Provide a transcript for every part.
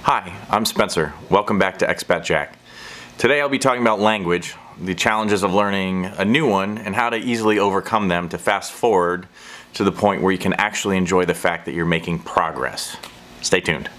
Hi, I'm Spencer. Welcome back to Expat Jack. Today I'll be talking about language, the challenges of learning a new one, and how to easily overcome them to fast forward to the point where you can actually enjoy the fact that you're making progress. Stay tuned.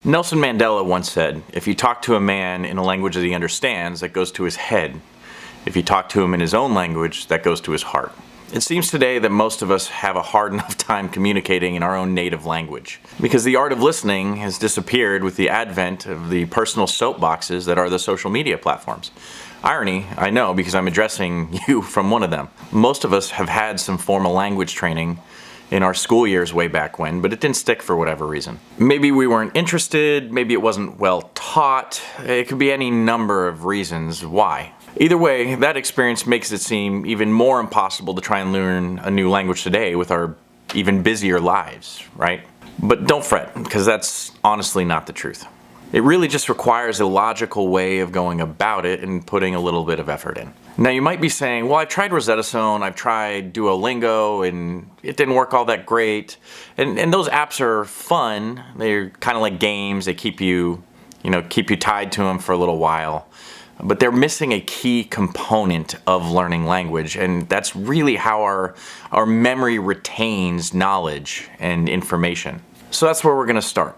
Nelson Mandela once said, if you talk to a man in a language that he understands, that goes to his head. If you talk to him in his own language, that goes to his heart. It seems today that most of us have a hard enough time communicating in our own native language, because the art of listening has disappeared with the advent of the personal soapboxes that are the social media platforms. Irony, I know, because I'm addressing you from one of them. Most of us have had some formal language training in our school years way back when, but it didn't stick for whatever reason. Maybe we weren't interested, maybe it wasn't well taught. It could be any number of reasons why. Either way, that experience makes it seem even more impossible to try and learn a new language today with our even busier lives, right? But don't fret, because that's honestly not the truth. It really just requires a logical way of going about it and putting a little bit of effort in. Now you might be saying, well, I've tried Rosetta Stone, I've tried Duolingo, and it didn't work all that great. And those apps are fun. They're kind of like games. They keep you tied to them for a little while. But they're missing a key component of learning language, and that's really how our memory retains knowledge and information. So that's where we're going to start.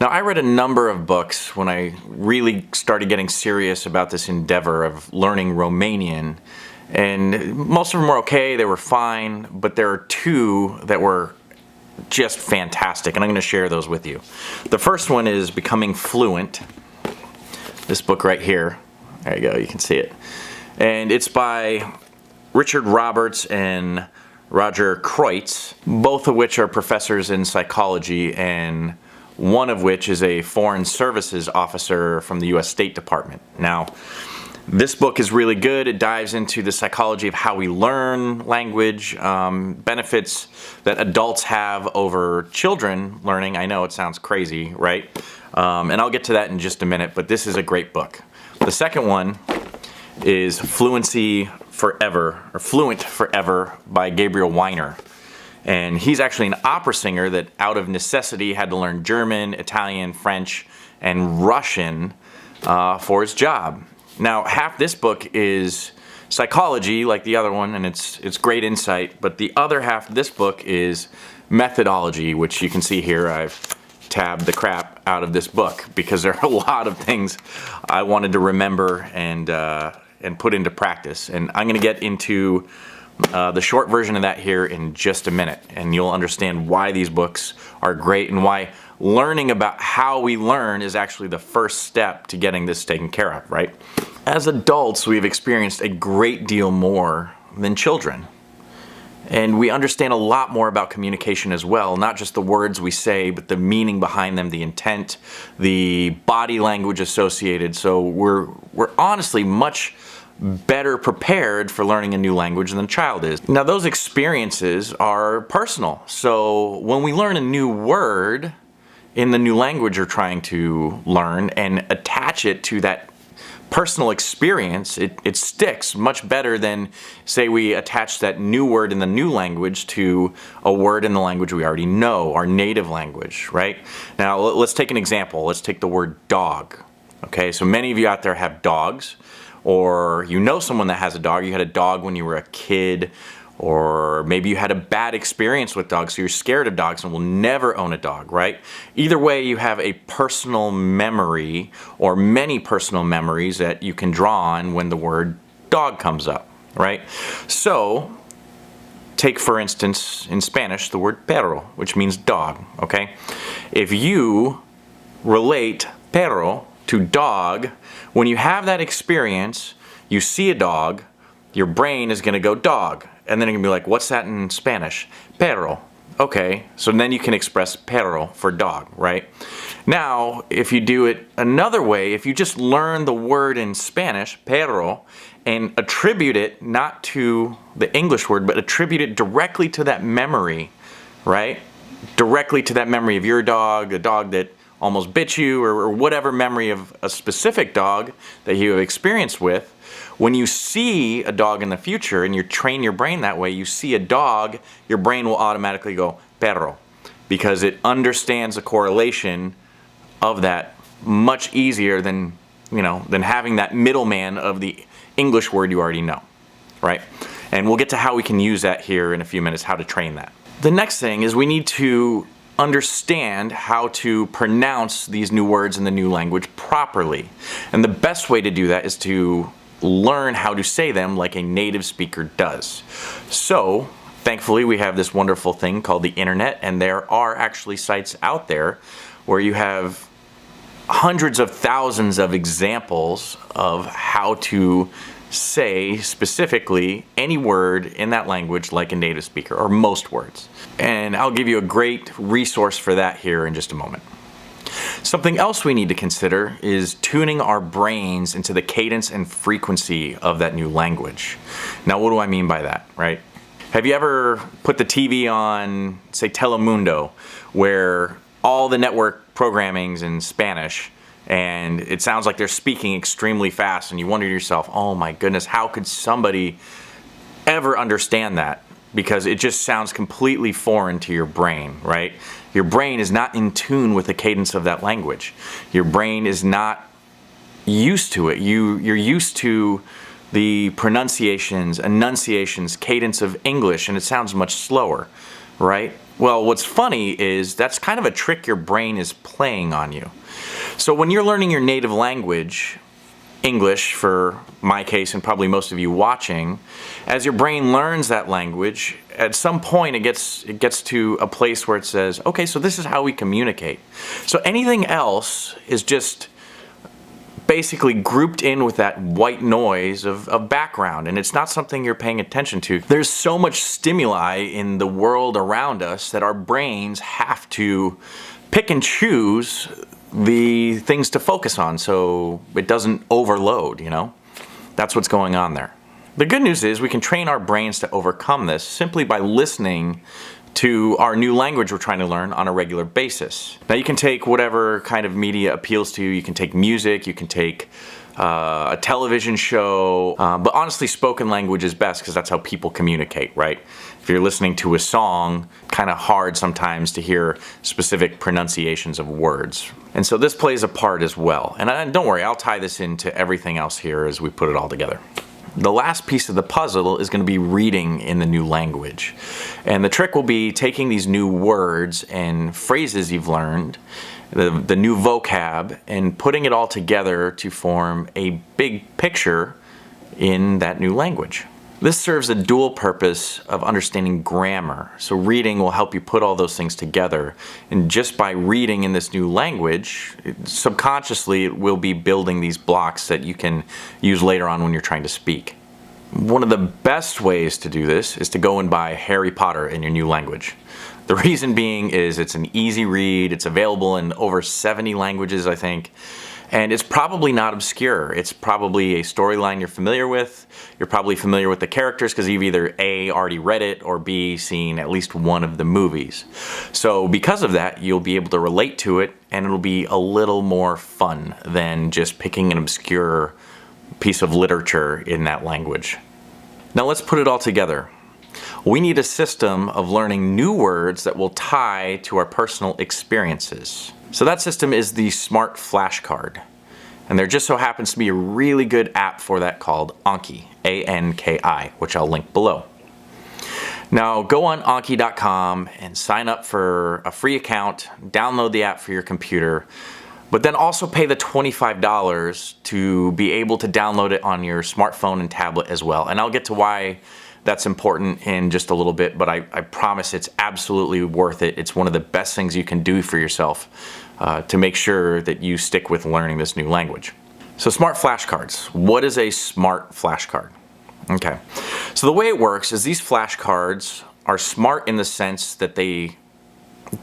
Now, I read a number of books when I really started getting serious about this endeavor of learning Romanian, and most of them were okay, they were fine, but there are two that were just fantastic, and I'm going to share those with you. The first one is Becoming Fluent, this book right here. There you go, you can see it. And it's by Richard Roberts and Roger Kreutz, both of which are professors in psychology, and one of which is a foreign services officer from the US State Department. Now, this book is really good. It dives into the psychology of how we learn language, benefits that adults have over children learning. I know it sounds crazy, right? And I'll get to that in just a minute, but this is a great book. The second one is Fluency Forever, or Fluent Forever by Gabriel Weiner. And he's actually an opera singer that out of necessity had to learn German, Italian, French, and Russian for his job. Now, half this book is psychology, like the other one, and it's great insight, but the other half of this book is methodology, which you can see here. I've tabbed the crap out of this book because there are a lot of things I wanted to remember and put into practice. And I'm going to get into the short version of that here in just a minute, and you'll understand why these books are great and why learning about how we learn is actually the first step to getting this taken care of, right? As adults, we've experienced a great deal more than children. And we understand a lot more about communication as well, not just the words we say, but the meaning behind them, the intent, the body language associated. So we're honestly much better prepared for learning a new language than a child is. Now, those experiences are personal. So when we learn a new word in the new language we're trying to learn and attach it to that personal experience, it sticks much better than, say, we attach that new word in the new language to a word in the language we already know, our native language, right? Now, let's take an example. Let's take the word dog. Okay, so many of you out there have dogs, or you know someone that has a dog. You had a dog when you were a kid, or maybe you had a bad experience with dogs, so you're scared of dogs and will never own a dog, right? Either way, you have a personal memory or many personal memories that you can draw on when the word dog comes up, right? So, take for instance in Spanish the word perro, which means dog, okay? If you relate perro to dog, when you have that experience, you see a dog, your brain is going to go dog. And then it can be like, what's that in Spanish? Perro. Okay, so then you can express perro for dog, right? Now, if you do it another way, if you just learn the word in Spanish, perro, and attribute it not to the English word, but attribute it directly to that memory, right? Directly to that memory of your dog, a dog that almost bit you, or whatever memory of a specific dog that you have experienced with. When you see a dog in the future and you train your brain that way, you see a dog, your brain will automatically go perro, because it understands the correlation of that much easier than, than having that middleman of the English word you already know, right? And we'll get to how we can use that here in a few minutes, how to train that. The next thing is we need to understand how to pronounce these new words in the new language properly. And the best way to do that is to learn how to say them like a native speaker does. So, thankfully, we have this wonderful thing called the internet, and there are actually sites out there where you have hundreds of thousands of examples of how to say specifically any word in that language like a native speaker, or most words. And I'll give you a great resource for that here in just a moment. Something else we need to consider is tuning our brains into the cadence and frequency of that new language. Now, what do I mean by that, right? Have you ever put the TV on, say, Telemundo, where all the network programming's in Spanish, and it sounds like they're speaking extremely fast, and you wonder to yourself, oh my goodness, how could somebody ever understand that? Because it just sounds completely foreign to your brain, right? Your brain is not in tune with the cadence of that language. Your brain is not used to it. You're used to the pronunciations, enunciations, cadence of English, and it sounds much slower, right? Well, what's funny is that's kind of a trick your brain is playing on you. So when you're learning your native language, English for my case and probably most of you watching, as your brain learns that language, at some point it gets to a place where it says, okay, so this is how we communicate. So anything else is just basically grouped in with that white noise of background, and it's not something you're paying attention to. There's so much stimuli in the world around us that our brains have to pick and choose the things to focus on so it doesn't overload, That's what's going on there. The good news is we can train our brains to overcome this simply by listening to our new language we're trying to learn on a regular basis. Now, you can take whatever kind of media appeals to you. You can take music, you can take a television show, but honestly, spoken language is best because that's how people communicate, right? If you're listening to a song, kind of hard sometimes to hear specific pronunciations of words. And so this plays a part as well. And don't worry, I'll tie this into everything else here as we put it all together. The last piece of the puzzle is going to be reading in the new language. And the trick will be taking these new words and phrases you've learned, the new vocab, and putting it all together to form a big picture in that new language. This serves a dual purpose of understanding grammar. So reading will help you put all those things together. And just by reading in this new language, subconsciously it will be building these blocks that you can use later on when you're trying to speak. One of the best ways to do this is to go and buy Harry Potter in your new language. The reason being is it's an easy read, it's available in over 70 languages, I think. And it's probably not obscure. It's probably a storyline you're familiar with. You're probably familiar with the characters because you've either A, already read it, or B, seen at least one of the movies. So because of that, you'll be able to relate to it, and it'll be a little more fun than just picking an obscure piece of literature in that language. Now let's put it all together. We need a system of learning new words that will tie to our personal experiences. So that system is the Smart Flashcard. And there just so happens to be a really good app for that called Anki, A-N-K-I, which I'll link below. Now go on Anki.com and sign up for a free account, download the app for your computer, but then also pay the $25 to be able to download it on your smartphone and tablet as well. And I'll get to why that's important in just a little bit, but I promise it's absolutely worth it. It's one of the best things you can do for yourself to make sure that you stick with learning this new language. So smart flashcards. What is a smart flashcard? Okay. So the way it works is these flashcards are smart in the sense that they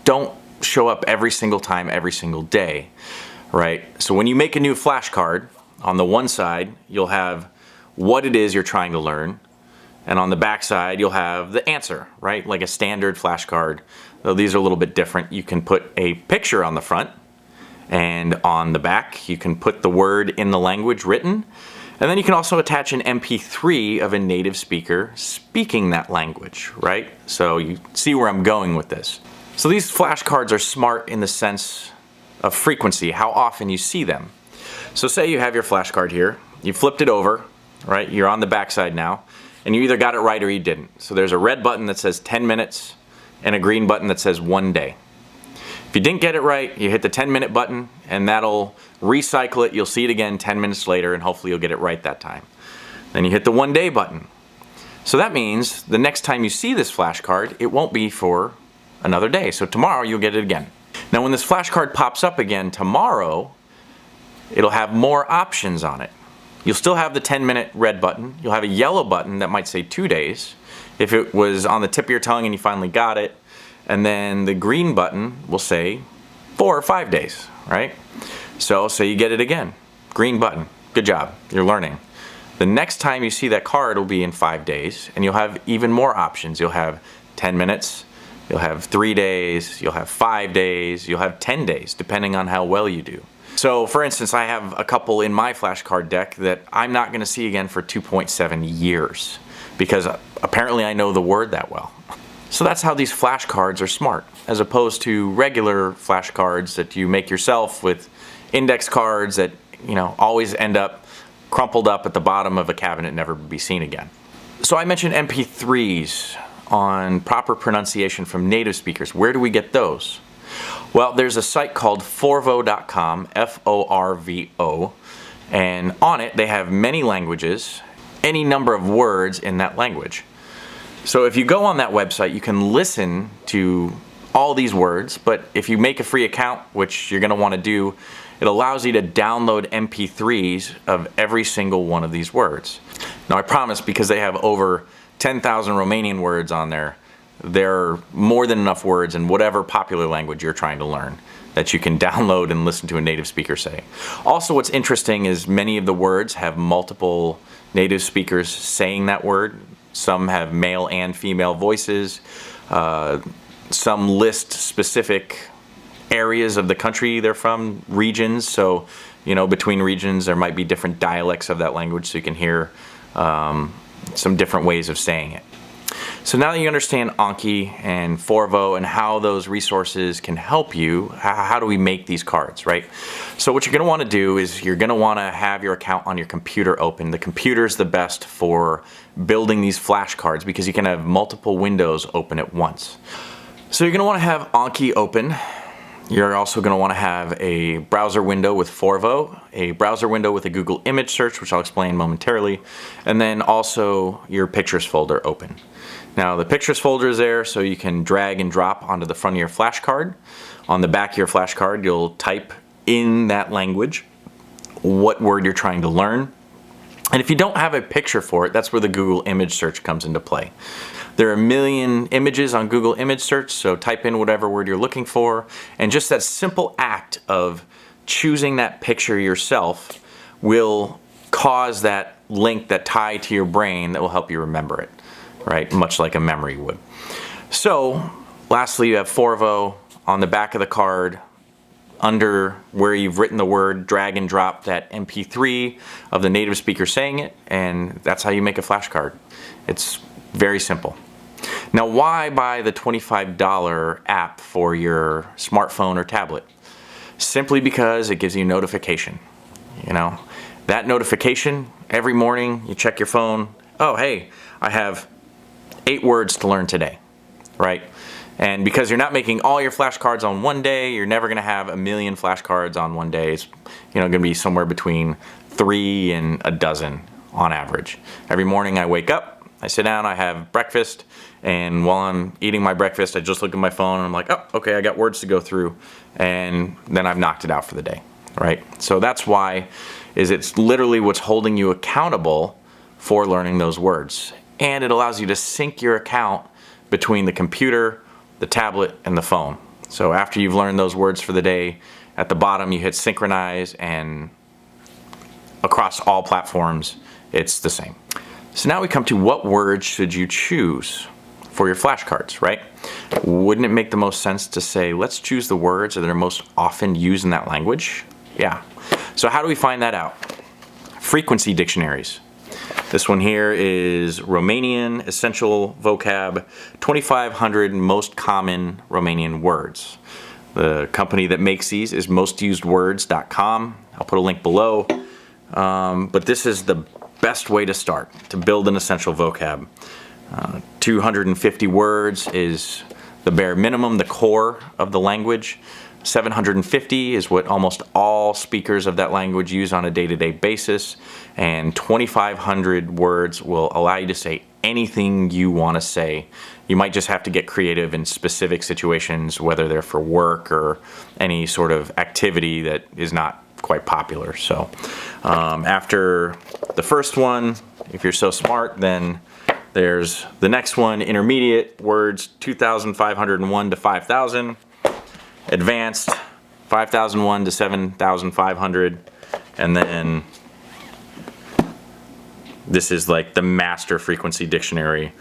don't show up every single time, every single day, right? So when you make a new flashcard, on the one side, you'll have what it is you're trying to learn, and on the back side, you'll have the answer, right? Like a standard flashcard. Though these are a little bit different. You can put a picture on the front, and on the back, you can put the word in the language written, and then you can also attach an MP3 of a native speaker speaking that language, right? So you see where I'm going with this. So these flashcards are smart in the sense of frequency, how often you see them. So say you have your flashcard here, you flipped it over, right? You're on the back side now, and you either got it right or you didn't. So there's a red button that says 10 minutes and a green button that says 1 day. If you didn't get it right, you hit the 10-minute button and that'll recycle it. You'll see it again 10 minutes later and hopefully you'll get it right that time. Then you hit the 1 day button. So that means the next time you see this flashcard, it won't be for another day. So tomorrow you'll get it again. Now when this flashcard pops up again tomorrow, it'll have more options on it. You'll still have the 10-minute red button. You'll have a yellow button that might say 2 days if it was on the tip of your tongue and you finally got it. And then the green button will say 4 or 5 days, right? So say you get it again. Green button. Good job. You're learning. The next time you see that card will be in 5 days, and you'll have even more options. You'll have 10 minutes, you'll have 3 days, you'll have 5 days, you'll have 10 days, depending on how well you do. So for instance, I have a couple in my flashcard deck that I'm not going to see again for 2.7 years because apparently I know the word that well. So that's how these flashcards are smart, as opposed to regular flashcards that you make yourself with index cards that, you know, always end up crumpled up at the bottom of a cabinet, never to be seen again. So I mentioned MP3s on proper pronunciation from native speakers. Where do we get those? Well, there's a site called forvo.com, F-O-R-V-O, and on it they have many languages, any number of words in that language. So if you go on that website, you can listen to all these words, but if you make a free account, which you're going to want to do, it allows you to download MP3s of every single one of these words. Now I promise, because they have over 10,000 Romanian words on there, there are more than enough words in whatever popular language you're trying to learn that you can download and listen to a native speaker say. Also, what's interesting is many of the words have multiple native speakers saying that word. Some have male and female voices. Some list specific areas of the country they're from, regions. So, you know, between regions there might be different dialects of that language, so you can hear some different ways of saying it. So now that you understand Anki and Forvo and how those resources can help you, how do we make these cards, right? So what you're going to want to do is you're going to want to have your account on your computer open. The computer is the best for building these flashcards because you can have multiple windows open at once. So you're going to want to have Anki open. You're also going to want to have a browser window with Forvo, a browser window with a Google image search, which I'll explain momentarily, and then also your pictures folder open. Now the pictures folder is there so you can drag and drop onto the front of your flashcard. On the back of your flashcard you'll type in that language what word you're trying to learn. And if you don't have a picture for it, that's where the Google image search comes into play. There are a million images on Google image search, so type in whatever word you're looking for, and just that simple act of choosing that picture yourself will cause that link, that tie to your brain that will help you remember it, right? Much like a memory would. So lastly, you have Forvo on the back of the card. Under where you've written the word, drag and drop that MP3 of the native speaker saying it, and that's how you make a flashcard. It's very simple. Now, why buy the $25 app for your smartphone or tablet? Simply because it gives you notification. You know, that notification, every morning you check your phone, oh hey, I have 8 words to learn today, right? And because you're not making all your flashcards on one day, you're never going to have a million flashcards on one day. It's, you know, going to be somewhere between 3 and a dozen on average. Every morning I wake up, I sit down, I have breakfast, and while I'm eating my breakfast, I just look at my phone and I'm like, oh, okay, I got words to go through, and then I've knocked it out for the day, right? So that's why it's literally what's holding you accountable for learning those words. And it allows you to sync your account between the computer, the tablet, and the phone. So after you've learned those words for the day, at the bottom you hit synchronize, and across all platforms it's the same. So now we come to what words should you choose for your flashcards, right? Wouldn't it make the most sense to say, let's choose the words that are most often used in that language? Yeah. So how do we find that out? Frequency dictionaries. This one here is Romanian Essential Vocab, 2,500 most common Romanian words. The company that makes these is mostusedwords.com. I'll put a link below. But this is the best way to start, to build an essential vocab. 250 words is the bare minimum, the core of the language. 750 is what almost all speakers of that language use on a day-to-day basis, and 2,500 words will allow you to say anything you want to say. You might just have to get creative in specific situations, whether they're for work or any sort of activity that is not quite popular. So after the first one, if you're so smart, then there's the next one, intermediate words, 2,501 to 5,000. Advanced, 5,001 to 7,500, and then this is like the master frequency dictionary,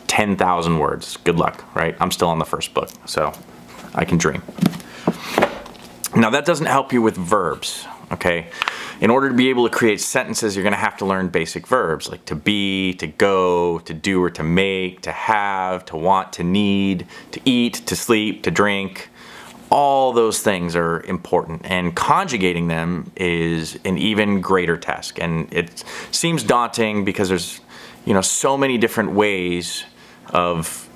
10,000 words. Good luck, right? I'm still on the first book, so I can dream. Now that doesn't help you with verbs, okay? In order to be able to create sentences, you're gonna have to learn basic verbs like to be, to go, to do or to make, to have, to want, to need, to eat, to sleep, to drink. All those things are important, and conjugating them is an even greater task. And it seems daunting because there's, so many different ways of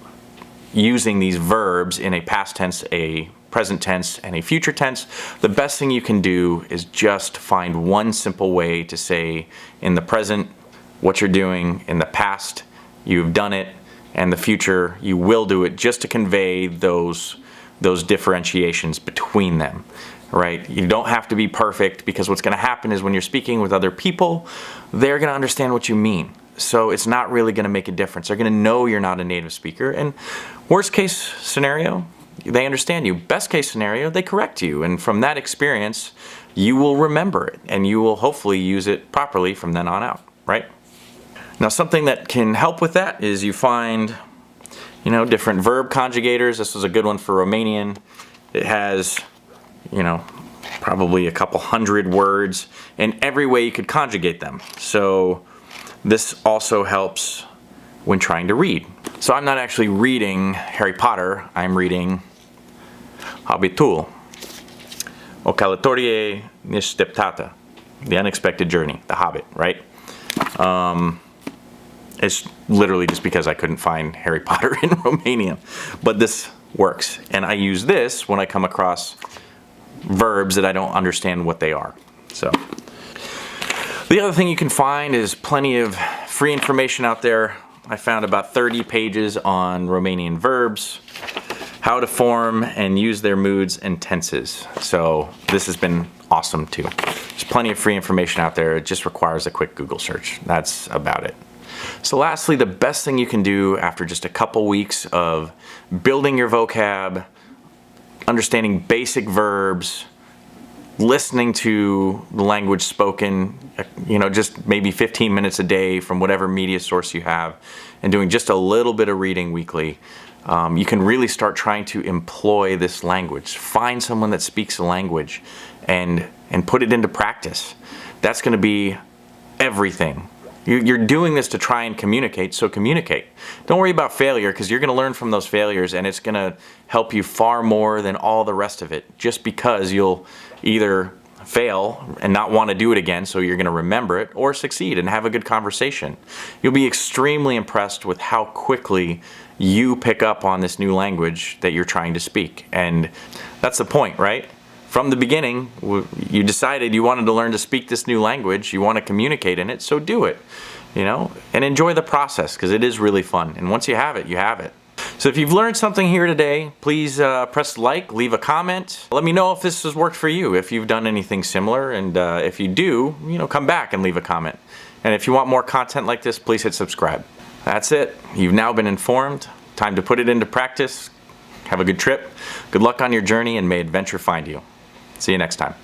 using these verbs in a past tense, a present tense, and a future tense. The best thing you can do is just find one simple way to say in the present what you're doing, in the past you've done it, and the future you will do it, just to convey those differentiations between them, right? You don't have to be perfect, because what's going to happen is when you're speaking with other people, they're going to understand what you mean. So it's not really going to make a difference. They're going to know you're not a native speaker. And worst case scenario, they understand you. Best case scenario, they correct you. And from that experience, you will remember it, and you will hopefully use it properly from then on out, right? Now, something that can help with that is you find different verb conjugators. This was a good one for Romanian. It has, probably a couple hundred words in every way you could conjugate them. So this also helps when trying to read. So I'm not actually reading Harry Potter, I'm reading Habitul, O Călătorie Neașteptată, The Unexpected Journey, The Hobbit, right? It's literally just because I couldn't find Harry Potter in Romanian, but this works. And I use this when I come across verbs that I don't understand what they are. So the other thing you can find is plenty of free information out there. I found about 30 pages on Romanian verbs, how to form and use their moods and tenses. So this has been awesome too. There's plenty of free information out there. It just requires a quick Google search. That's about it. So lastly, the best thing you can do after just a couple weeks of building your vocab, understanding basic verbs, listening to the language spoken, just maybe 15 minutes a day from whatever media source you have, and doing just a little bit of reading weekly, you can really start trying to employ this language. Find someone that speaks the language and put it into practice. That's going to be everything. You're doing this to try and communicate, so communicate. Don't worry about failure, because you're going to learn from those failures, and it's going to help you far more than all the rest of it, just because you'll either fail and not want to do it again, so you're going to remember it, or succeed and have a good conversation. You'll be extremely impressed with how quickly you pick up on this new language that you're trying to speak. And that's the point, right? From the beginning, you decided you wanted to learn to speak this new language, you want to communicate in it, so do it, and enjoy the process, because it is really fun. And once you have it, you have it. So if you've learned something here today, please press like, leave a comment. Let me know if this has worked for you, if you've done anything similar, and if you do, come back and leave a comment. And if you want more content like this, please hit subscribe. That's it. You've now been informed. Time to put it into practice. Have a good trip. Good luck on your journey, and may adventure find you. See you next time.